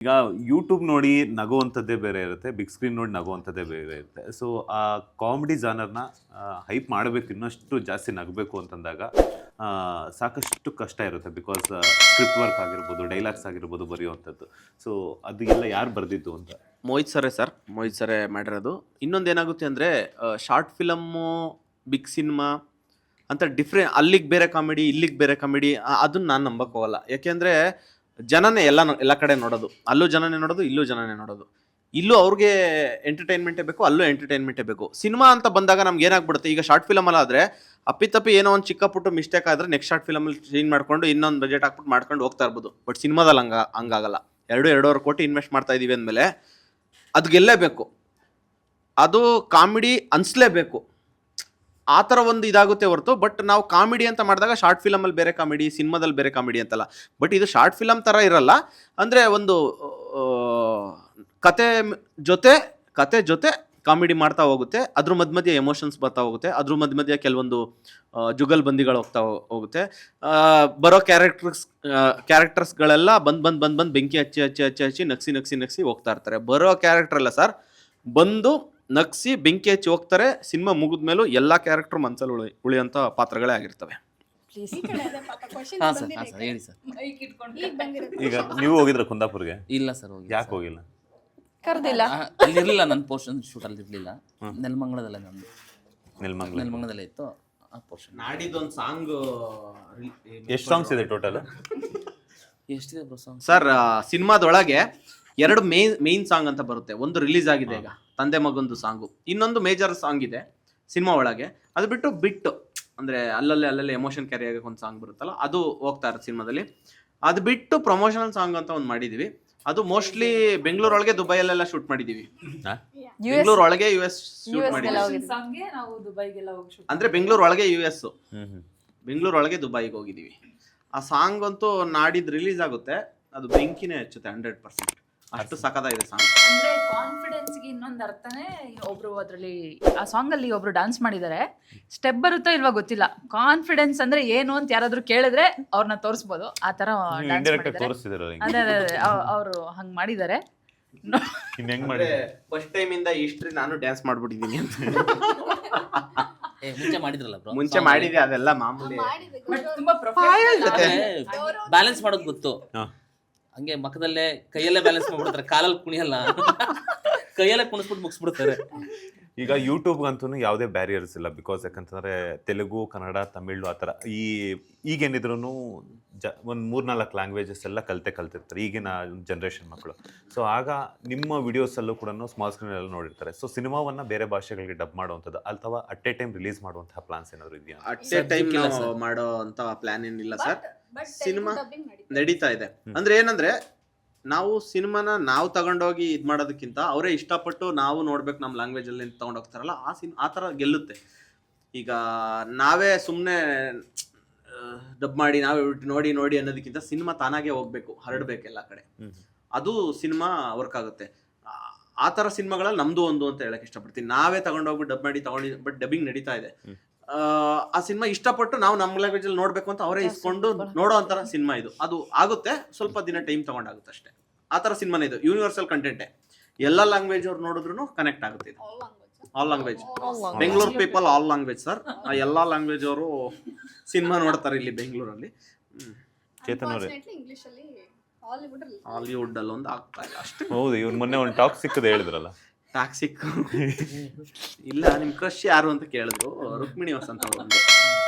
ಈಗ ಯೂಟ್ಯೂಬ್ ನೋಡಿ ನಗುವಂಥದ್ದೇ ಬೇರೆ ಇರುತ್ತೆ, ಬಿಗ್ ಸ್ಕ್ರೀನ್ ನೋಡಿ ನಗುವಂಥದ್ದೇ ಬೇರೆ ಇರುತ್ತೆ. ಸೊ ಆ ಕಾಮಿಡಿ ಜಾನರ್ನ ಹೈಪ್ ಮಾಡಬೇಕು, ಇನ್ನಷ್ಟು ಜಾಸ್ತಿ ನಗಬೇಕು ಅಂತಂದಾಗ ಸಾಕಷ್ಟು ಕಷ್ಟ ಇರುತ್ತೆ. ಬಿಕಾಸ್ ಸ್ಕ್ರಿಪ್ಟ್ ವರ್ಕ್ ಆಗಿರ್ಬೋದು, ಡೈಲಾಗ್ಸ್ ಆಗಿರ್ಬೋದು ಬರೆಯುವಂಥದ್ದು. ಸೊ ಅದು ಎಲ್ಲ ಯಾರು ಬರೆದಿದ್ದು ಅಂತ? ಮೋಹಿತ್ ಸರೇ ಮಾಡಿರೋದು. ಇನ್ನೊಂದು ಏನಾಗುತ್ತೆ ಅಂದರೆ ಶಾರ್ಟ್ ಫಿಲಮ್ಮು, ಬಿಗ್ ಸಿನಿಮಾ ಅಂತ ಡಿಫ್ರೆಂಟ್, ಅಲ್ಲಿಗೆ ಬೇರೆ ಕಾಮಿಡಿ, ಇಲ್ಲಿಗೆ ಬೇರೆ ಕಾಮಿಡಿ, ಅದನ್ನು ನಾನು ನಂಬಕ್ಕೆ ಹೋಗಲ್ಲ. ಯಾಕೆಂದರೆ ಜನನೇ ಎಲ್ಲ ಕಡೆ ನೋಡೋದು, ಅಲ್ಲೂ ಜನನೇ ನೋಡೋದು, ಇಲ್ಲೂ ಜನನೇ ನೋಡೋದು. ಇಲ್ಲೂ ಅವ್ರಿಗೆ ಎಂಟರ್ಟೈನ್ಮೆಂಟೇ ಬೇಕು, ಅಲ್ಲೂ ಎಂಟರ್ಟೈನ್ಮೆಂಟೇ ಬೇಕು. ಸಿನಿಮಾ ಅಂತ ಬಂದಾಗ ನಮ್ಗೆ ಏನಾಗ್ಬಿಡುತ್ತೆ, ಈಗ ಶಾರ್ಟ್ ಫಿಲಮಲ್ಲಿ ಆದರೆ ಅಪ್ಪಿತಪ್ಪಿ ಏನೋ ಒಂದು ಚಿಕ್ಕ ಪುಟ್ಟು ಮಿಸ್ಟೇಕ್ ಆದರೆ ನೆಕ್ಸ್ಟ್ ಶಾರ್ಟ್ ಫಿಲಮಲ್ಲಿ ಚೇಂಜ್ ಮಾಡ್ಕೊಂಡು ಇನ್ನೊಂದು ಬಜೆಟ್ ಹಾಕ್ಬಿಟ್ಟು ಮಾಡ್ಕೊಂಡು ಹೋಗ್ತಾ ಇರ್ಬೋದು. ಬಟ್ ಸಿನಿಮಾದಲ್ಲಿ ಹಂಗಾಗಲ್ಲ. 2-2.5 ಕೋಟಿ ಇನ್ವೆಸ್ಟ್ ಮಾಡ್ತಾ ಇದೀವಿ ಅಂದಮೇಲೆ ಅದು ಗೆಲ್ಲೇಬೇಕು, ಅದು ಕಾಮಿಡಿ ಅನಿಸ್ಲೇಬೇಕು. ಆ ಥರ ಒಂದು ಇದಾಗುತ್ತೆ ಹೊರತು. ಬಟ್ ನಾವು ಕಾಮಿಡಿ ಅಂತ ಮಾಡಿದಾಗ ಶಾರ್ಟ್ ಫಿಲಮಲ್ಲಿ ಬೇರೆ ಕಾಮಿಡಿ, ಸಿನಿಮಾದಲ್ಲಿ ಬೇರೆ ಕಾಮಿಡಿ ಅಂತಲ್ಲ. ಬಟ್ ಇದು ಶಾರ್ಟ್ ಫಿಲಮ್ ಥರ ಇರಲ್ಲ. ಅಂದರೆ ಒಂದು ಕತೆ ಜೊತೆ ಕಾಮಿಡಿ ಮಾಡ್ತಾ ಹೋಗುತ್ತೆ, ಅದ್ರ ಮಧ್ಯೆ ಎಮೋಷನ್ಸ್ ಬರ್ತಾ ಹೋಗುತ್ತೆ, ಅದ್ರ ಮಧ್ಯೆ ಕೆಲವೊಂದು ಜುಗಲ್ಬಂದಿಗಳು ಹೋಗುತ್ತೆ. ಬರೋ ಕ್ಯಾರೆಕ್ಟರ್ಸ್ಗಳೆಲ್ಲ ಬಂದು ಬೆಂಕಿ ಹಚ್ಚಿ ನಗ್ಸಿ ಹೋಗ್ತಾ ಇರ್ತಾರೆ. ಬರೋ ಕ್ಯಾರೆಕ್ಟರ್ ಅಲ್ಲ ಸರ್, ಬಂದು ನಗ್ಸಿ ಬೆಂಕಿ ಹಚ್ಚಿ ಹೋಗ್ತಾರೆ. ಸಿನಿಮಾ ಮುಗಿದ ಮೇಲೂ ಎಲ್ಲ ಕ್ಯಾರೆಕ್ಟರ್ ಮನಸ್ಸಲ್ಲಿ ಉಳಿಯೋಂಥ ಪಾತ್ರಗಳೇ ಆಗಿರ್ತವೆ. ಹೇಳಿ ಸರ್. ಈಗ ನೀವು ಹೋಗಿದ್ರೆ ಕುಂದಾಪುರ್ಗೆ? ಇಲ್ಲ ಸರ್, ಹೋಗಿ. ಯಾಕೆ ಹೋಗಿಲ್ಲ? ಕರ್ದಿಲ್ಲ, ಅಲ್ಲಿ ಇರಲಿಲ್ಲ, ನನ್ನ ಪೋರ್ಷನ್ ಶೂಟ್ ಅಲ್ಲಿ ಇರಲಿಲ್ಲ. ನೆಲಮಂಗಲದಲ್ಲೇ ನಂದು, ನೆಲಮಂಗಲದಲ್ಲೇ ಇತ್ತು ಆ ಪೋರ್ಷನ್. ನಾಡಿದ್ದೊಂದು ಸಾಂಗ್, ಎಷ್ಟು ಸಾಂಗ್ಸ್ ಇದೆ ಟೋಟಲ್? ಎಷ್ಟಿದೆ ಬ್ರೋ ಸಾಂಗ್? ಸರ್ ಸಿನಿಮಾದೊಳಗೆ 2 ಮೇನ್ ಸಾಂಗ್ ಅಂತ ಬರುತ್ತೆ. ಒಂದು ರಿಲೀಸ್ ಆಗಿದೆ ಈಗ, ತಂದೆ ಮಗಂದು ಸಾಂಗು. ಇನ್ನೊಂದು ಮೇಜರ್ ಸಾಂಗ್ ಇದೆ ಸಿನಿಮಾ ಒಳಗೆ. ಅದು ಬಿಟ್ಟು ಅಂದರೆ ಅಲ್ಲಲ್ಲಿ ಎಮೋಷನ್ ಕ್ಯಾರಿ ಆಗಕ್ಕೆ ಒಂದು ಸಾಂಗ್ ಬರುತ್ತಲ್ಲ, ಅದು ಹೋಗ್ತಾ ಇರುತ್ತೆ ಸಿನಿಮಾದಲ್ಲಿ. ಅದು ಬಿಟ್ಟು ಪ್ರಮೋಷನಲ್ ಸಾಂಗ್ ಅಂತ ಒಂದು ಮಾಡಿದ್ದೀವಿ. ಅದು ಮೋಸ್ಟ್ಲಿ ಬೆಂಗಳೂರೊಳಗೆ, ದುಬೈಯಲ್ಲೆಲ್ಲ ಶೂಟ್ ಮಾಡಿದ್ದೀವಿ. ಬೆಂಗಳೂರೊಳಗೆ US ಶೂಟ್ ಮಾಡಿದ್ದೀವಿ. ಅಂದರೆ ಬೆಂಗಳೂರೊಳಗೆ US, ಬೆಂಗಳೂರೊಳಗೆ ದುಬೈಗೆ ಹೋಗಿದ್ದೀವಿ. ಆ ಸಾಂಗ್ ಅಂತೂ ನಾಡಿದ್ದು ರಿಲೀಸ್ ಆಗುತ್ತೆ, ಅದು ಬೆಂಕಿನೇ ಹಚ್ಚುತ್ತೆ 100%. ಅಷ್ಟು ಸಖತ್ತಾಗಿದೆ ಸಾಂಗ್. ಅಂದ್ರೆ ಕಾನ್ಫಿಡೆನ್ಸ್ ಗೆ ಇನ್ನೊಂದು ಅರ್ಥನೇ. ಒಬ್ರು ಅದ್ರಲ್ಲಿ ಆ ಸಾಂಗ್ ಅಲ್ಲಿ ಒಬ್ರು ಡಾನ್ಸ್ ಮಾಡಿದ್ದಾರೆ. ಸ್ಟೆಪ್ ಬರುತ್ತೋ ಇಲ್ವಾ ಗೊತ್ತಿಲ್ಲ. ಕಾನ್ಫಿಡೆನ್ಸ್ ಅಂದ್ರೆ ಏನು ಅಂತ ಯಾರಾದ್ರೂ ಕೇಳಿದ್ರೆ ಅವ್ರನ್ನ ತೋರಿಸ್ಬೋದು. ಆ ತರ ಅದೇ ಅವರು ಹಂಗ್ ಮಾಡಿದ್ದಾರೆ. ಫಸ್ಟ್ ಟೈಮ್ ಇಂದ ಹಿಸ್ಟ್ರಿ ನಾನು ಡ್ಯಾನ್ಸ್ ಮಾಡ್ಬಿಟ್ಟಿದ್ದೀನಿ ಅಂತ. ಮುಂಚೆ ಮಾಡಿದ್ರಲ್ಲ ಬ್ರೋ? ಮುಂಚೆ ಮಾಡಿದ್ದೆ, ಅದೆಲ್ಲ ಮಾಮೂಲಿ. ತುಂಬಾ ಬ್ಯಾಲೆನ್ಸ್ ಮಾಡೋದು ಗೊತ್ತು. ಹಂಗೆ ಮಕ್ಕದಲ್ಲೇ ಕೈಯಲ್ಲೇ ಬ್ಯಾಲೆನ್ಸ್ ಮಾಡ್ಬಿಡ್ತಾರೆ, ಕಾಲಲ್ಲಿ ಕುಣಿಯಲ್ಲ, ಕೈಯಲ್ಲೇ ಕುಣಿಸ್ಬಿಟ್ಟು ಮುಗಿಸ್ಬಿಡ್ತಾರೆ. ಈಗ ಯೂಟ್ಯೂಬ್ಗಂತೂ ಯಾವುದೇ ಬ್ಯಾರಿಯರ್ಸ್ ಇಲ್ಲ. ಬಿಕಾಸ್ ಯಾಕಂತಂದರೆ ತೆಲುಗು, ಕನ್ನಡ, ತಮಿಳು ಆ ಥರ ಈಗೇನಿದ್ರು ಒಂದು 3-4 ಲ್ಯಾಂಗ್ವೇಜಸ್ ಎಲ್ಲ ಕಲ್ತಿರ್ತಾರೆ ಈಗಿನ ಜನ್ರೇಷನ್ ಮಕ್ಕಳು. ಸೊ ಆಗ ನಿಮ್ಮ ವಿಡಿಯೋಸಲ್ಲೂ ಕೂಡ ಸ್ಮಾಲ್ ಸ್ಕ್ರೀನೆಲ್ಲ ನೋಡಿರ್ತಾರೆ. ಸೊ ಸಿನಿಮಾವನ್ನು ಬೇರೆ ಭಾಷೆಗಳಿಗೆ ಡಬ್ ಮಾಡುವಂಥದ್ದು ಅಥವಾ ಅಟ್ ಎ ಟೈಮ್ ರಿಲೀಸ್ ಮಾಡುವಂತಹ ಪ್ಲಾನ್ಸ್ ಏನಾದ್ರು ಇದೆಯಾ? ಅಟ್ ಎ ಟೈಮ್ ಮಾಡೋ ಅಂತ ಪ್ಲಾನ್ ಏನಿಲ್ಲ ಸರ್. ಸಿನಿಮಾ ನಡೀತಾ ಇದೆ. ಅಂದ್ರೆ ಏನಂದ್ರೆ, ನಾವು ಸಿನಿಮಾನ ನಾವು ತಗೊಂಡೋಗಿ ಇದ್ ಮಾಡೋದಕ್ಕಿಂತ ಅವರೇ ಇಷ್ಟಪಟ್ಟು ನಾವು ನೋಡ್ಬೇಕು ನಮ್ಮ ಲ್ಯಾಂಗ್ವೇಜ್ ಅಲ್ಲಿ ತಗೊಂಡೋಗ್ತಾರಲ್ಲ, ಆ ಥರ ಗೆಲ್ಲುತ್ತೆ. ಈಗ ನಾವೇ ಸುಮ್ಮನೆ ಡಬ್ ಮಾಡಿ ನಾವೇ ನೋಡಿ ಅನ್ನೋದಕ್ಕಿಂತ ಸಿನಿಮಾ ತಾನಾಗೆ ಹೋಗ್ಬೇಕು, ಹರಡ್ಬೇಕು ಎಲ್ಲ ಕಡೆ. ಅದು ಸಿನಿಮಾ ವರ್ಕ್ ಆಗುತ್ತೆ. ಆ ಥರ ಸಿನಿಮಾಗಳಲ್ಲಿ ನಮ್ದು ಒಂದು ಅಂತ ಹೇಳಕ್ ಇಷ್ಟಪಡ್ತೀನಿ. ನಾವೇ ತಗೊಂಡೋಗ್ಬಿಟ್ಟು ಡಬ್ ಮಾಡಿ ಬಟ್ ಡಬ್ಬಿಂಗ್ ನಡೀತಾ ಇದೆ. ಆ ಸಿನಿಮಾ ಇಷ್ಟಪಟ್ಟು ನಾವು ನಮ್ಮ ಲ್ಯಾಂಗ್ವೇಜ್ ಅಲ್ಲಿ ನೋಡ್ಬೇಕು ಅಂತ ಅವರೇ ಇಸ್ಕೊಂಡು ನೋಡೋ ಅಂತರ ಸಿನಿಮಾ ಇದು. ಅದು ಆಗುತ್ತೆ, ಸ್ವಲ್ಪ ದಿನ ಟೈಮ್ ತಗೊಂಡಾಗುತ್ತೆ ಅಷ್ಟೇ. ಆ ಥರ ಸಿನಿಮಾನೇ ಇದು. ಯೂನಿವರ್ಸಲ್ ಕಂಟೆಂಟೇ, ಎಲ್ಲ ಲ್ಯಾಂಗ್ವೇಜ್ ಅವ್ರು ನೋಡಿದ್ರು ಕನೆಕ್ಟ್ ಆಗುತ್ತೆ ಇದು. All language, Bengaluru people all language sir. ಎಲ್ಲಾ ಲ್ಯಾಂಗ್ವೇಜ್ ಅವರು ಸಿನಿಮಾ ನೋಡ್ತಾರೆ ಇಲ್ಲಿ ಬೆಂಗಳೂರಲ್ಲಿ. ಚೇತನ್ ಅವರೇ, ಹಾಲಿವುಡ್ ಅಲ್ಲಿ ಒಂದು ಆಗ್ತಾ ಇಲ್ಲ ಅಷ್ಟೇ. ಹೌದು, ಇವ್ರು ಮೊನ್ನೆ ಒಂದು ಟಾಕ್ ಸಿಕ್ಕದೆ ಹೇಳಿದ್ರಲ್ಲ, ಟಾಕ್ಸಿಕ್ ಇಲ್ಲ. ನಿಮ್ ಕ್ರಶ್ ಯಾರು ಅಂತ ಕೇಳಿದ್ರು, ರುಕ್ಮಿಣಿ ವಸಂತ ಅವರು ಅಂದ್ರು.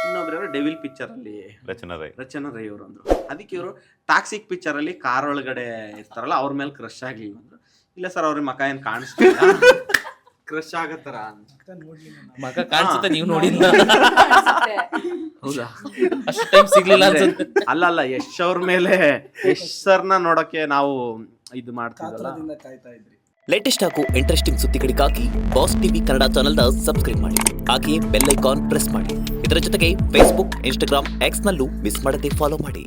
ಇನ್ನೊಬ್ರು ಡೆವಿಲ್ ಪಿಕ್ಚರ್ ಅಲ್ಲಿ ರಚನಾ ರೈ ಅವರು ಅಂದ್ರು. ಅದಕ್ಕೆ ಇವರು ಟಾಕ್ಸಿಕ್ ಪಿಕ್ಚರ್ ಅಲ್ಲಿ ಕಾರ್ ಒಳಗಡೆ ಇರ್ತಾರಲ್ಲ, ಅವ್ರ ಮೇಲೆ ಕ್ರಶ್ ಆಗ್ಲಿಲ್ಲ ಅಂದ್ರು. ಇಲ್ಲ ಸರ್, ಅವ್ರಿಗೆ ಮಕ ಏನ್ ಕಾಣಿಸ್ತಿಲ್ಲ, ಕ್ರಶ್ ಆಗತ್ತಾರ ಮಗ ಕಾಣಿಸುತ್ತೆ, ನೀವು ನೋಡಿಲ್ಲ. ಹೌದಾ? ಅಷ್ಟು ಟೈಮ್ ಸಿಗ್ಲಿಲ್ಲ ಅನ್ಸುತ್ತೆ. ಅಲ್ಲ, ಯಶ್ ಅವ್ರ ಮೇಲೆ, ಯಶ್ ಸರ್ನ ನೋಡಕ್ಕೆ ನಾವು ಇದು ಮಾಡ್ತಿದ್ದಲ್ಲ. ಲೇಟೆಸ್ಟ್ ಹಾಗೂ ಇಂಟ್ರೆಸ್ಟಿಂಗ್ ಸುದ್ದಿಗಳಿಗಾಗಿ ಬಾಸ್ ಟಿವಿ ಕನ್ನಡ ಚಾನೆಲ್ನ ಸಬ್ಸ್ಕ್ರೈಬ್ ಮಾಡಿ. ಹಾಗೆಯೇ ಬೆಲ್ ಐಕಾನ್ ಪ್ರೆಸ್ ಮಾಡಿ. ಇದರ ಜೊತೆಗೆ ಫೇಸ್ಬುಕ್, ಇನ್ಸ್ಟಾಗ್ರಾಮ್, ಎಕ್ಸ್ ನಲ್ಲೂ ಮಿಸ್ ಮಾಡದೆ ಫಾಲೋ ಮಾಡಿ.